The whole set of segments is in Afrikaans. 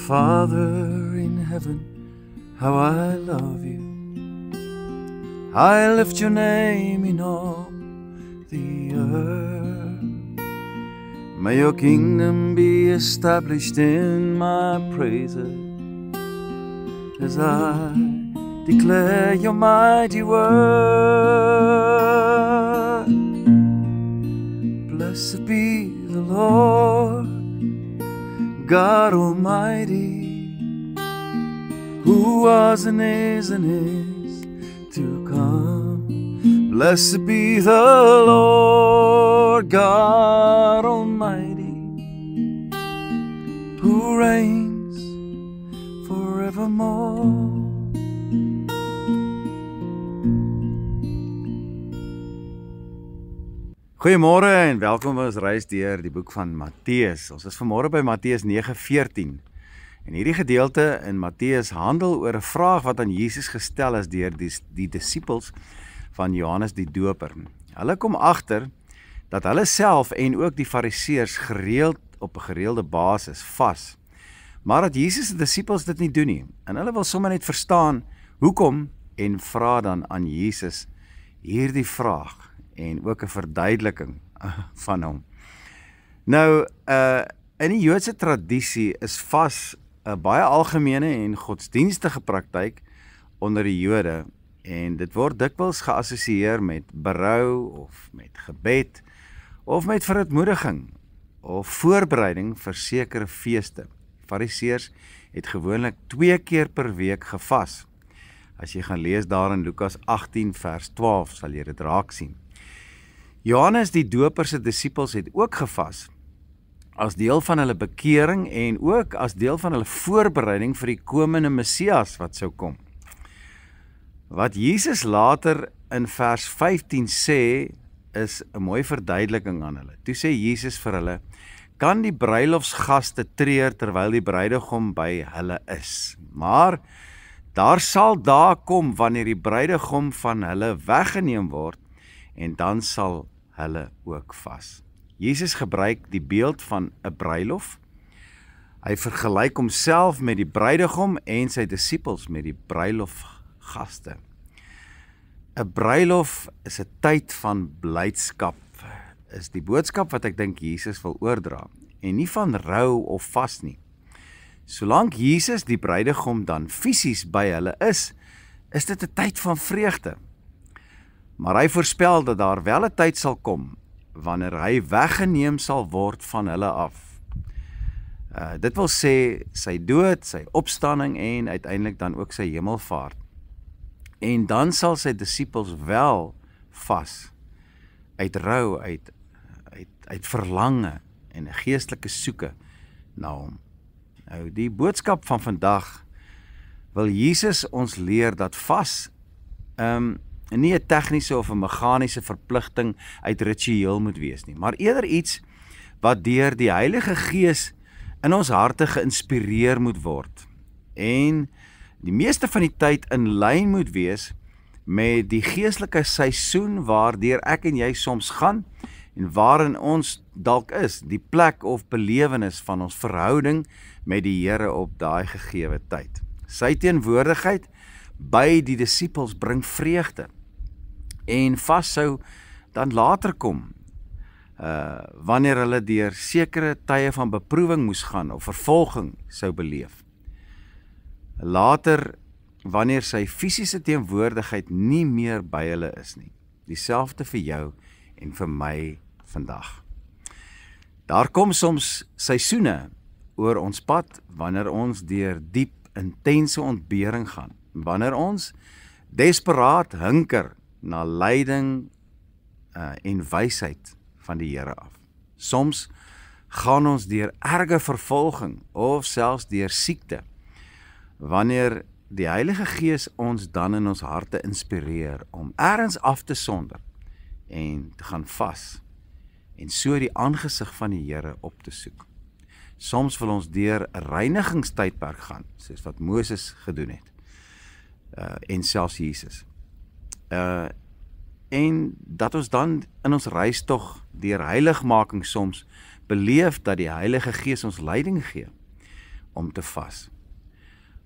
Father in heaven, how I love you. I lift your name in all the earth. May your kingdom be established in my praises as I declare your mighty word. Blessed be the Lord God Almighty, who was and is to come. Blessed be the Lord God Almighty, who reigns forevermore. Goeiemôre en welkom by ons reis deur die boek van Matteus. Ons is vanmôre by Matteus 9:14. En hierdie gedeelte in Matteus handel oor 'n vraag wat aan Jesus gestel is deur die disippels van Johannes die Doper. Hulle kom agter dat hulle self en ook die Fariseërs gereeld op 'n gereelde basis vas. Maar dat Jesus se disippels dit nie doen nie. En hulle wil sommer net verstaan hoekom en vra dan aan Jesus hierdie vraag en ook 'n verduideliking van hom. Nou, in die Joodse tradisie is vas 'n baie algemene en godsdienstige praktyk onder die Jode en dit word dikwels geassosieer met berou of met gebed of met verootmoediging of voorbereiding vir sekere feeste. Fariseërs het gewoonlik 2 keer per week gevas. As jy gaan lees daar in Lukas 18 vers 12 sal jy dit raak sien. Johannes die Doper se disippels het ook gevas as deel van hulle bekering en ook as deel van hulle voorbereiding vir die komende Messias wat sou kom. Wat Jesus later in vers 15 sê, is 'n mooi verduideliking aan hulle. Toe sê Jesus vir hulle, kan die bruilofsgaste treur terwyl die bruidegom by hulle is. Maar daar sal dae kom wanneer die bruidegom van hulle weggeneem word en dan sal hulle ook vas. Jesus gebruik die beeld van 'n bruilof. Hy vergelyk homself met die bruidegom en sy disippels met die bruilofgaste. 'n Bruilof is 'n tyd van blydskap, is die boodskap wat ek dink Jesus wil oordra, en nie van rou of vas nie. Solank Jesus die bruidegom dan fisies by hulle is dit 'n tyd van vreugde. Maar hy voorspel dat daar wel 'n tyd sal kom wanneer hy weggeneem sal word van hulle af. Dit wil sê sy dood, sy opstanding en uiteindelik dan ook sy hemelvaart. En dan sal sy disippels wel vas uit rou, uit verlange en 'n geestelike soeke na hom. Nou die boodskap van vandag wil Jesus ons leer dat vas nie 'n tegniese of 'n meganiese verpligting uit ritueel moet wees nie, maar eerder iets wat deur die Heilige Gees in ons harte geïnspireer moet word en die meeste van die tyd in lyn moet wees met die geestelike seisoen waardeur ek en jy soms gaan en waarin ons dalk is, die plek of belewenis van ons verhouding met die Here op daai gegeewe tyd. Sy teenwoordigheid by die disippels bring vreugde. En vas sou dan later kom, wanneer hulle deur sekere tye van beproewing moes gaan of vervolging sou beleef. Later, wanneer sy fisiese teenwoordigheid nie meer by hulle is nie. Dieselfde vir jou en vir my vandag. Daar kom soms seisoene oor ons pad, wanneer ons deur diep, intense ontbering gaan, wanneer ons desperaat hinker na leiding en wysheid van die Here af. Soms gaan ons deur erge vervolging of selfs deur siekte, wanneer die Heilige Gees ons dan in ons harte inspireer om ergens af te sonder en te gaan vas en so die aangesig van die Here op te soek. Soms wil ons deur 'n reinigingstydperk gaan, soos wat Moses gedoen het, en selfs Jesus. En dat ons dan in ons reistog deur heiligmaking soms beleef dat die Heilige Gees ons leiding gee om te vas.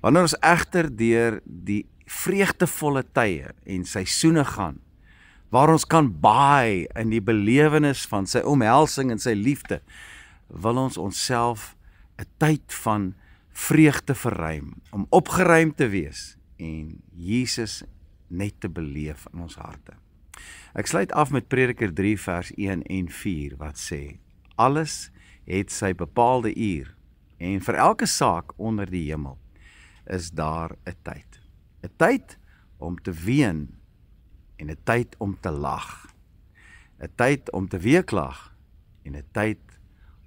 Wanneer ons egter deur die vreugdevolle tye en seisoene gaan, waar ons kan baai in die belewenis van sy omhelsing en sy liefde, wil ons onsself 'n tyd van vreugde verruim, om opgeruim te wees en Jesus net te beleef in ons harte. Ek sluit af met Prediker 3 vers 1 en 4 wat sê, alles het sy bepaalde uur en vir elke saak onder die hemel is daar 'n tyd. 'n Tyd om te ween en 'n tyd om te lag. 'n Tyd om te weeklag en 'n tyd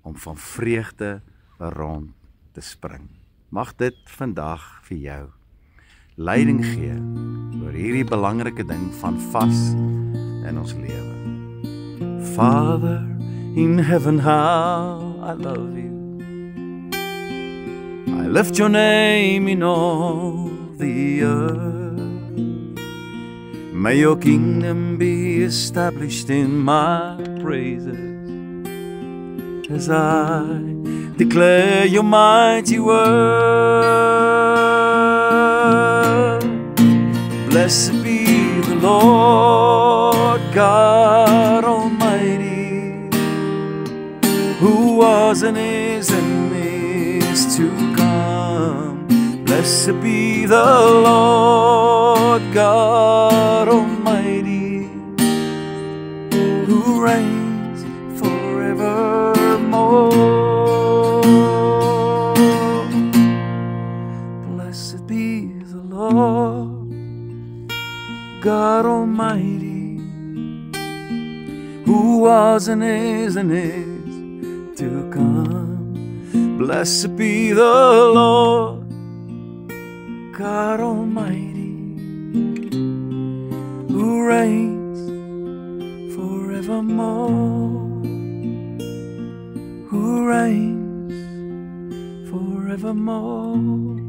om van vreugde rond te spring. Mag dit vandag vir jou leiding gee oor hierdie belangrike ding van vas in ons lewe. Father in heaven, how I love you. I lift your name in all the earth. May your kingdom be established in my praises as I declare your mighty word. Blessed be the Lord God Almighty, who was and is to come. Blessed be the Lord God Almighty, who reigns forevermore. Blessed be the Lord God Almighty, who was and is to come. Blessed be the Lord God Almighty, who reigns forevermore, who reigns forevermore.